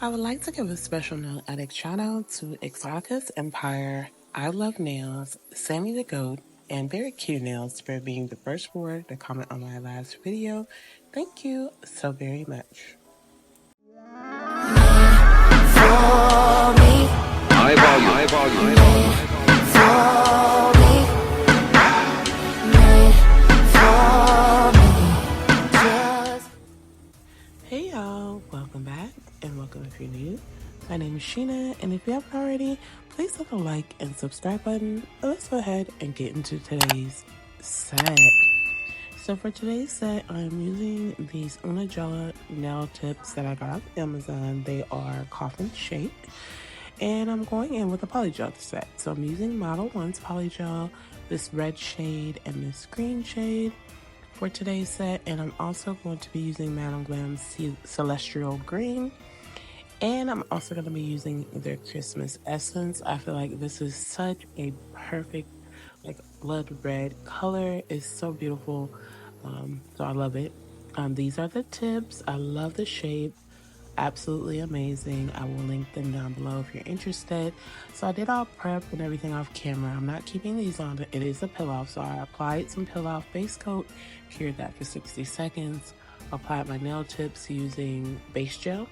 I would like to give a special note addict shout out to Exoticus Empire, I Love Nails, Sammy the Goat, and Very Cute Nails for being the first word to comment on my last video. Thank you so very much. High volume. Hey y'all, welcome back and welcome if you're new. My name is Sheena, and if you haven't already, please hit the like and subscribe button. Let's go ahead and get into today's set. So for today's set, I'm using these Unajella nail tips that I got off Amazon. They are coffin shaped, and I'm going in with a polygel set. So I'm using Model 1's polygel, this red shade and this green shade for today's set, and I'm also going to be using Madam Glam's Celestial Green, and I'm also going to be using their Christmas Essence. I feel like this is such a perfect like blood red color. It's so beautiful, so I love it. These are the tips. I love the shape. Absolutely amazing. I will link them down below if you're interested. So I did all prep and everything off camera. I'm not keeping these on. It is a peel off, so I applied some peel off base coat, cured that for 60 seconds, applied my nail tips using base gel,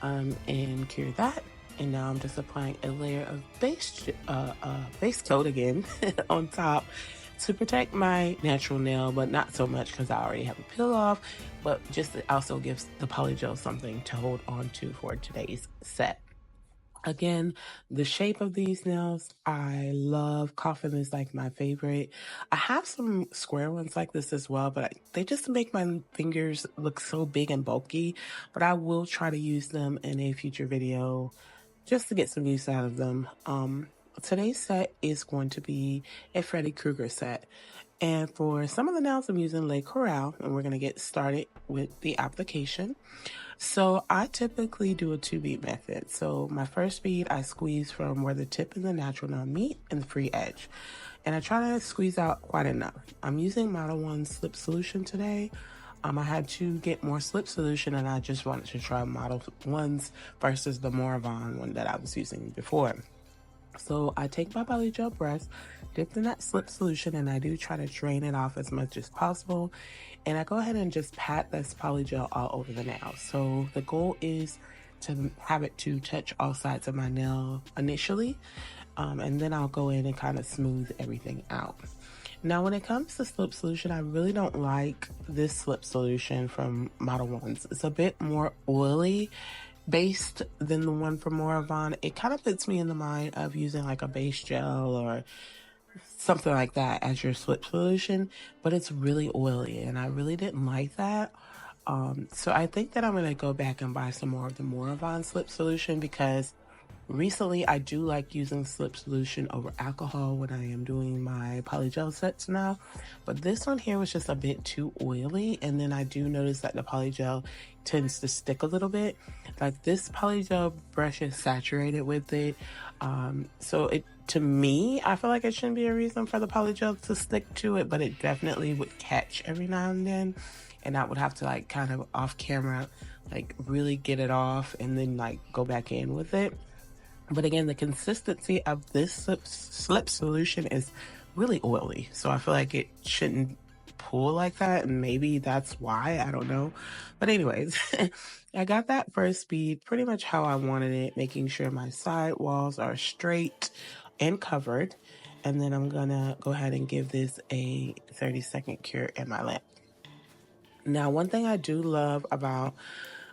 and cured that. And now I'm just applying a layer of base coat again on top to protect my natural nail, but not so much because I already have a peel off, but just it also gives the polygel something to hold on to for today's set. Again, the shape of these nails, I love. Coffin is like my favorite. I have some square ones like this as well, but they just make my fingers look so big and bulky, but I will try to use them in a future video just to get some use out of them. Today's set is going to be a Freddy Krueger set. And for some of the nails, I'm using Le Coral, and we're going to get started with the application. So I typically do a 2-beat method. So my first beat, I squeeze from where the tip and the natural nail meet and the free edge. And I try to squeeze out quite enough. I'm using Model 1 slip solution today. I had to get more slip solution, and I just wanted to try Model 1's versus the Moravon one that I was using before. So I take my polygel brush, dip in that slip solution, and I do try to drain it off as much as possible. And I go ahead and just pat this polygel all over the nail. So the goal is to have it to touch all sides of my nail initially, and then I'll go in and kind of smooth everything out. Now, when it comes to slip solution, I really don't like this slip solution from Model 1's. It's a bit more oily based than the one from Moravon. It kind of puts me in the mind of using like a base gel or something like that as your slip solution, but it's really oily, and I really didn't like that. So I think that I'm going to go back and buy some more of the Moravon slip solution, because recently I do like using slip solution over alcohol when I am doing my polygel sets now, but this one here was just a bit too oily, and then I do notice that the polygel tends to stick a little bit. Like this polygel brush is saturated with it, so it, to me, I feel like it shouldn't be a reason for the polygel to stick to it, but it definitely would catch every now and then, and I would have to like kind of off camera like really get it off and then like go back in with it. But again, the consistency of this slip solution is really oily, so I feel like it shouldn't pull like that, and maybe that's why, I don't know. But anyways, I got that first bead pretty much how I wanted it, making sure my side walls are straight and covered. And then I'm gonna go ahead and give this a 30-second cure in my lamp. Now, one thing I do love about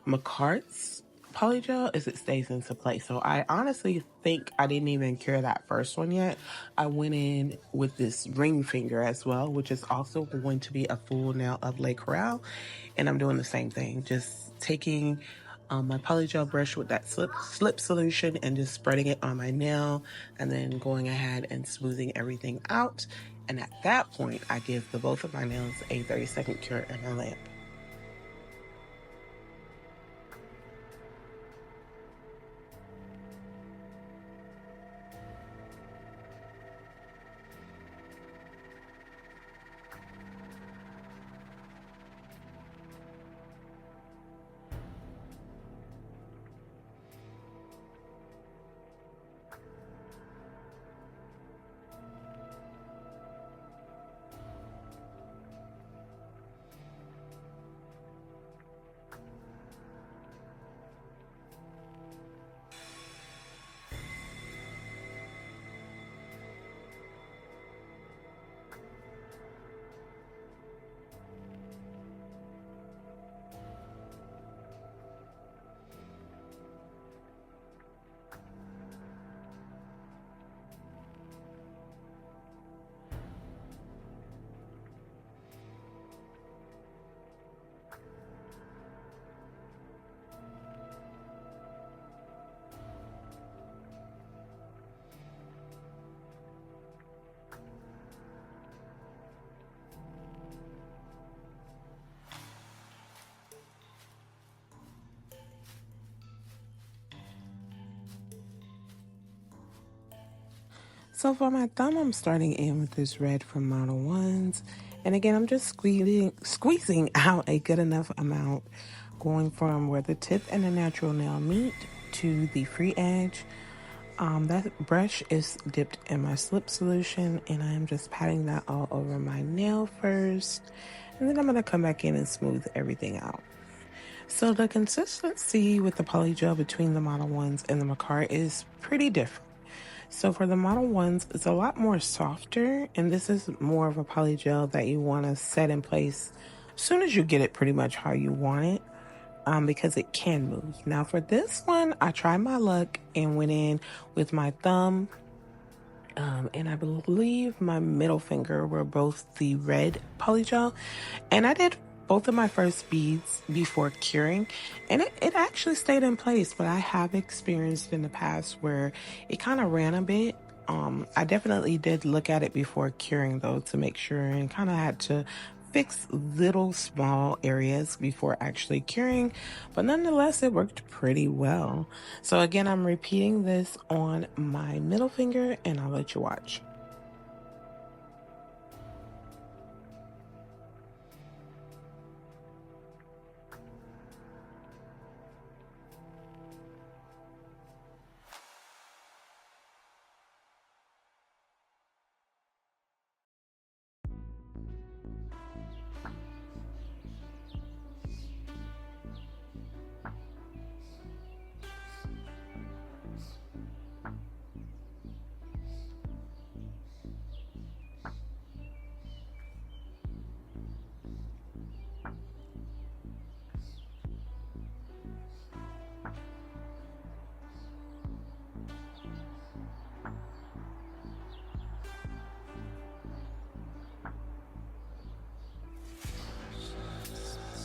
McCart's polygel is it stays into place. So I honestly think I didn't even cure that first one yet. I went in with this ring finger as well, which is also going to be a full nail of Le Coral, and I'm doing the same thing, just taking my polygel brush with that slip solution and just spreading it on my nail, and then going ahead and smoothing everything out. And at that point, I give both of my nails a 30-second cure in my lamp. So for my thumb, I'm starting in with this red from Model 1s. And again, I'm just squeezing out a good enough amount, going from where the tip and the natural nail meet to the free edge. That brush is dipped in my slip solution, and I'm just patting that all over my nail first. And then I'm going to come back in and smooth everything out. So the consistency with the polygel between the Model 1s and the Macar is pretty different. So for the Model 1s, it's a lot more softer, and this is more of a polygel that you want to set in place as soon as you get it pretty much how you want it, because it can move. Now for this one, I tried my luck and went in with my thumb, and I believe my middle finger were both the red polygel, and I did both of my first beads before curing, and it actually stayed in place, but I have experienced in the past where it kind of ran a bit. I definitely did look at it before curing though to make sure, and kind of had to fix little small areas before actually curing, but nonetheless it worked pretty well. So again, I'm repeating this on my middle finger, and I'll let you watch.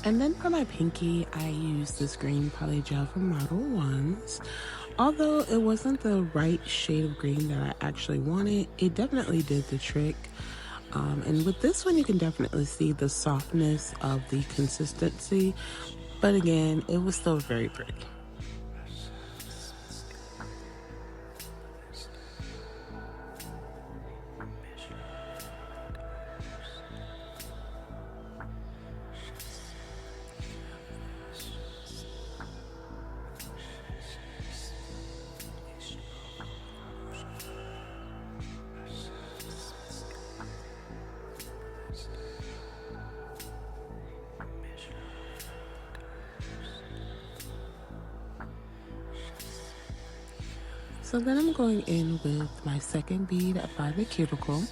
And then for my pinky, I used this green polygel from Model 1s. Although it wasn't the right shade of green that I actually wanted, it definitely did the trick. And with this one, you can definitely see the softness of the consistency. But again, it was still very pretty. So then I'm going in with my second bead by the cuticle,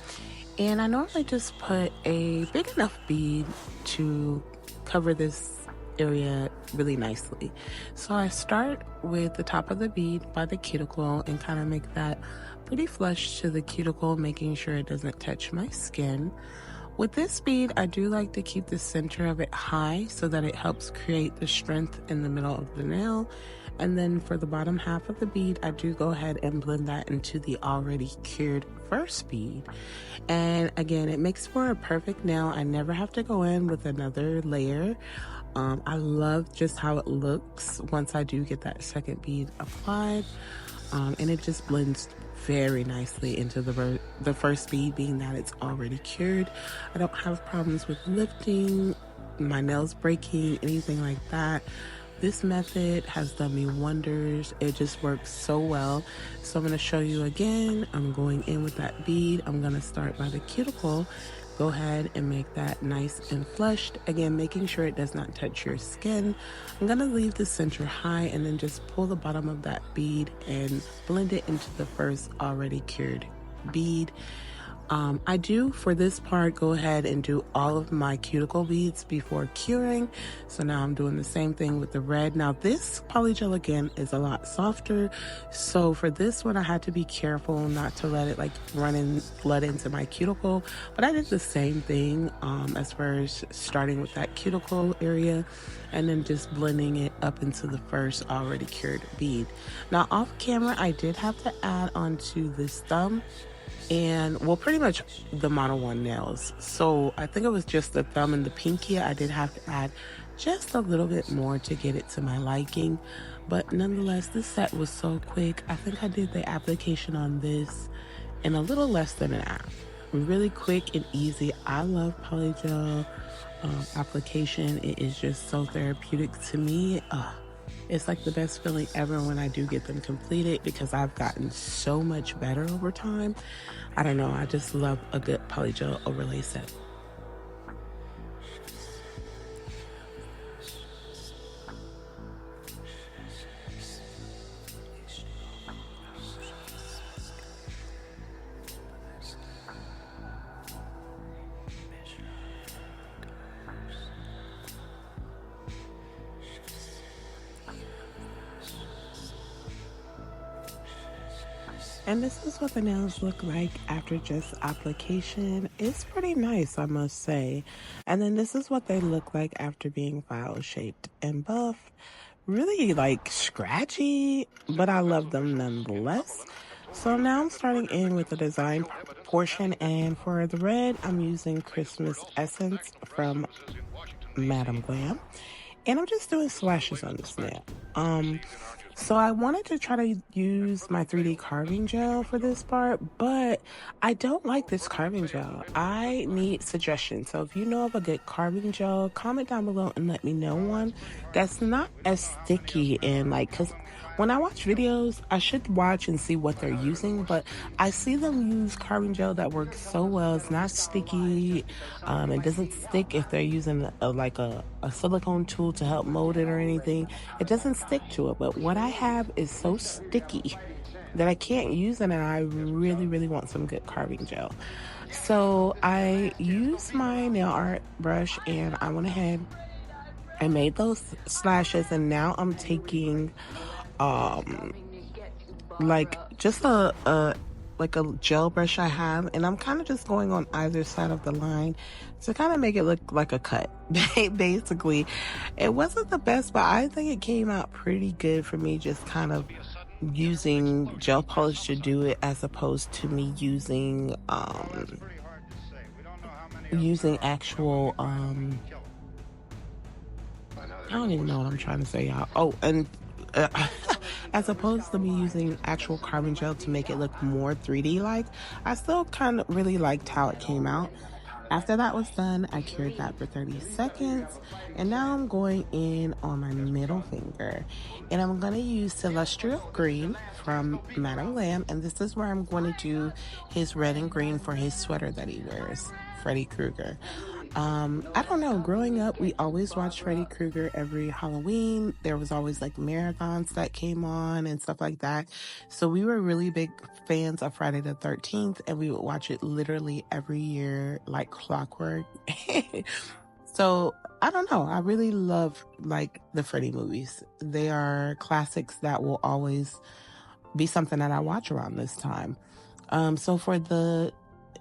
and I normally just put a big enough bead to cover this area really nicely. So I start with the top of the bead by the cuticle and kind of make that pretty flush to the cuticle, making sure it doesn't touch my skin. With this bead, I do like to keep the center of it high so that it helps create the strength in the middle of the nail. And then for the bottom half of the bead, I do go ahead and blend that into the already cured first bead. And again, it makes for a perfect nail. I never have to go in with another layer. I love just how it looks once I do get that second bead applied. And it just blends very nicely into the first bead, being that it's already cured. I don't have problems with lifting, my nails breaking, anything like that. This method has done me wonders. It just works so well. So I'm going to show you again. I'm going in with that bead. I'm going to start by the cuticle. Go ahead and make that nice and flushed. Again, making sure it does not touch your skin. I'm going to leave the center high and then just pull the bottom of that bead and blend it into the first already cured bead. I do, for this part, go ahead and do all of my cuticle beads before curing. So now I'm doing the same thing with the red. Now this polygel again is a lot softer. So for this one, I had to be careful not to let it like run in blood into my cuticle. But I did the same thing as far as starting with that cuticle area and then just blending it up into the first already cured bead. Now off camera, I did have to add onto this thumb and well, pretty much the Model 1 nails. So I think it was just the thumb and the pinky. I did have to add just a little bit more to get it to my liking, but nonetheless, this set was so quick. I think I did the application on this in a little less than an hour. Really quick and easy. I love Polygel application. It is just so therapeutic to me. It's like the best feeling ever when I do get them completed because I've gotten so much better over time. I don't know. I just love a good Polygel overlay set. And this is what the nails look like after just application. It's pretty nice, I must say. And then this is what they look like after being file shaped and buff. Really like scratchy, but I love them nonetheless. So now I'm starting in with the design portion, and for the red, I'm using Christmas Essence from Glam. And I'm just doing slashes on this nail. So I wanted to try to use my 3D carving gel for this part, but I don't like this carving gel. I need suggestions. So if you know of a good carving gel, comment down below and let me know one that's not as sticky and like, cause when I watch videos, I should watch and see what they're using, but I see them use carving gel that works so well. It's not sticky. It doesn't stick if they're using a silicone tool to help mold it or anything. It doesn't stick to it, but what I have is so sticky that I can't use it, and I really, really want some good carving gel. So I used my nail art brush and I went ahead and made those slashes, and now I'm taking like just a like a gel brush I have, and I'm kind of just going on either side of the line to kind of make it look like a cut. Basically, it wasn't the best, but I think it came out pretty good for me, just kind of using gel polish to do it as opposed to me using actual I don't even know what I'm trying to say, y'all. Oh, and as opposed to me using actual carbon gel to make it look more 3D like, I still kind of really liked how it came out. After that was done, I cured that for 30 seconds, and now I'm going in on my middle finger, and I'm going to use Celestial Green from Madame Glam, and this is where I'm going to do his red and green for his sweater that he wears, Freddy Krueger. I don't know. Growing up, we always watched Freddy Krueger every Halloween. There was always like marathons that came on and stuff like that. So we were really big fans of Friday the 13th, and we would watch it literally every year like clockwork. So I don't know. I really love like the Freddy movies. They are classics that will always be something that I watch around this time. So for the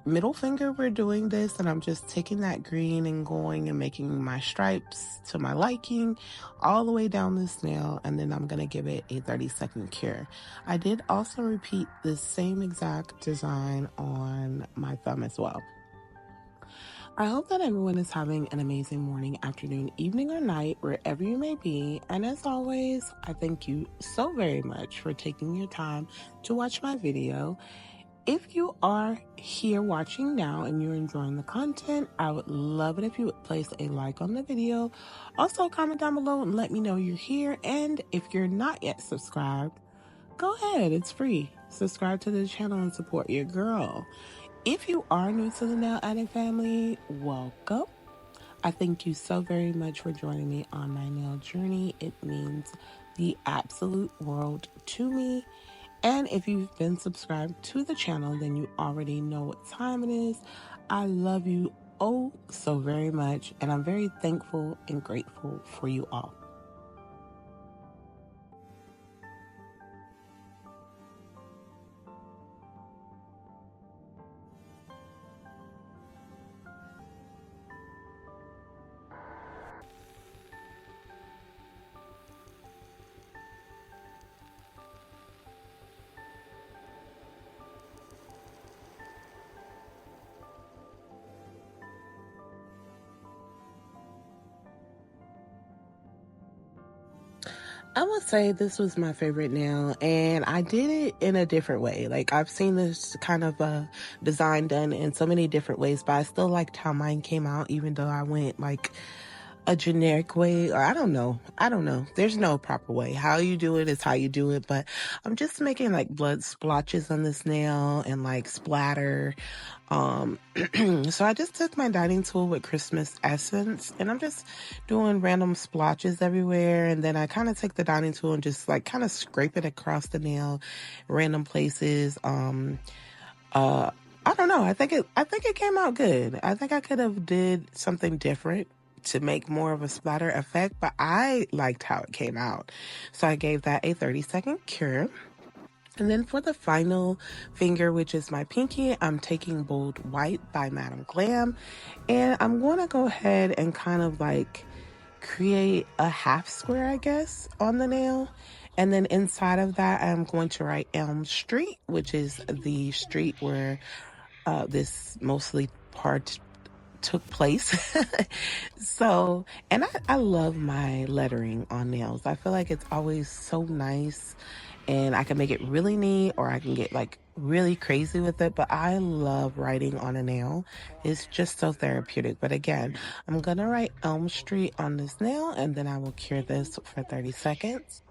middle finger, we're doing this, and I'm just taking that green and going and making my stripes to my liking all the way down this nail, and then I'm going to give it a 30-second cure. I did also repeat the same exact design on my thumb as well. I hope that everyone is having an amazing morning, afternoon, evening, or night, wherever you may be. And as always, I thank you so very much for taking your time to watch my video. If you are here watching now and you're enjoying the content, I would love it if you would place a like on the video. Also, comment down below and let me know you're here. And if you're not yet subscribed, go ahead, it's free. Subscribe to the channel and support your girl. If you are new to the Nail Addict family, welcome. I thank you so very much for joining me on my nail journey. It means the absolute world to me. And if you've been subscribed to the channel, then you already know what time it is. I love you oh so very much, and I'm very thankful and grateful for you all. I would say this was my favorite nail, and I did it in a different way. Like, I've seen this kind of design done in so many different ways, but I still liked how mine came out, even though I went like a generic way, or I don't know. There's no proper way. How you do it is how you do it, but I'm just making like blood splotches on this nail and like splatter. So I just took my dining tool with Christmas essence, and I'm just doing random splotches everywhere, and then I kind of take the dining tool and just like kind of scrape it across the nail, random places. I don't know. I think it came out good. I think I could have did something different to make more of a splatter effect, but I liked how it came out. So I gave that a 30-second cure. And then for the final finger, which is my pinky, I'm taking Bold White by Madam Glam. And I'm going to go ahead and kind of like create a half square, I guess, on the nail. And then inside of that, I'm going to write Elm Street, which is the street where this mostly part took place. So, and I love my lettering on nails. I feel like it's always so nice, and I can make it really neat, or I can get like really crazy with it, but I love writing on a nail. It's just so therapeutic. But again, I'm gonna write Elm Street on this nail, and then I will cure this for 30 seconds.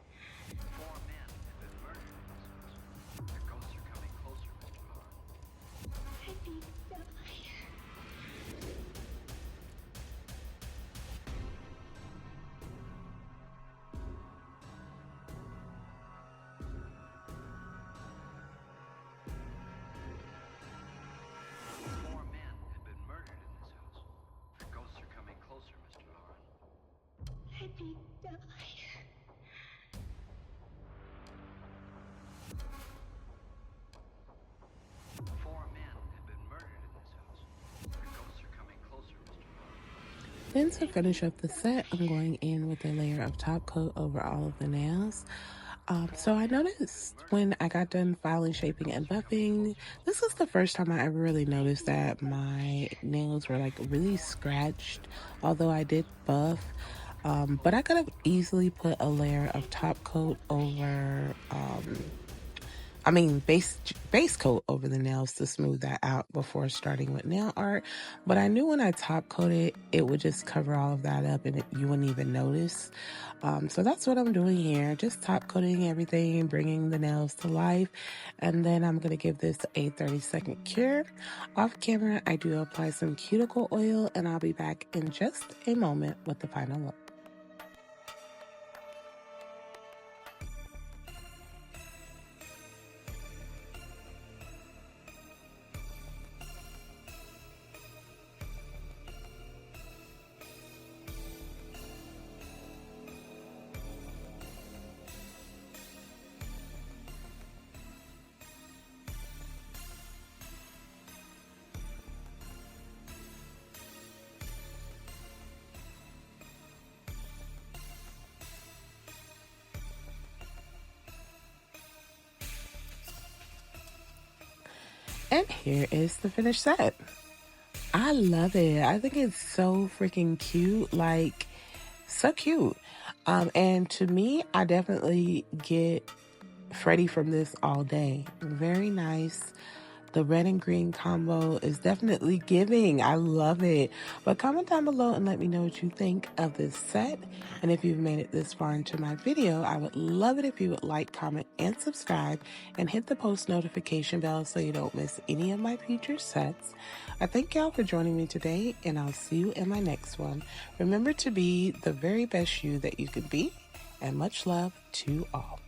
Then to finish up the set, I'm going in with a layer of top coat over all of the nails. So I noticed when I got done filing, shaping, and buffing, this was the first time I ever really noticed that my nails were like really scratched, although I did buff. But I could have easily put a layer of top coat over, base coat over the nails to smooth that out before starting with nail art. But I knew when I top coated, it would just cover all of that up, and you wouldn't even notice. So that's what I'm doing here, just top coating everything, bringing the nails to life. And then I'm going to give this a 30-second cure. Off camera, I do apply some cuticle oil, and I'll be back in just a moment with the final look. And here is the finished set. I love it. I think it's so freaking cute, like so cute. And to me, I definitely get Freddy from this all day. Very nice. The red and green combo is definitely giving. I love it. But comment down below and let me know what you think of this set. And if you've made it this far into my video, I would love it if you would like, comment, and subscribe, and hit the post notification bell so you don't miss any of my future sets. I thank y'all for joining me today, and I'll see you in my next one. Remember to be the very best you that you can be, and much love to all.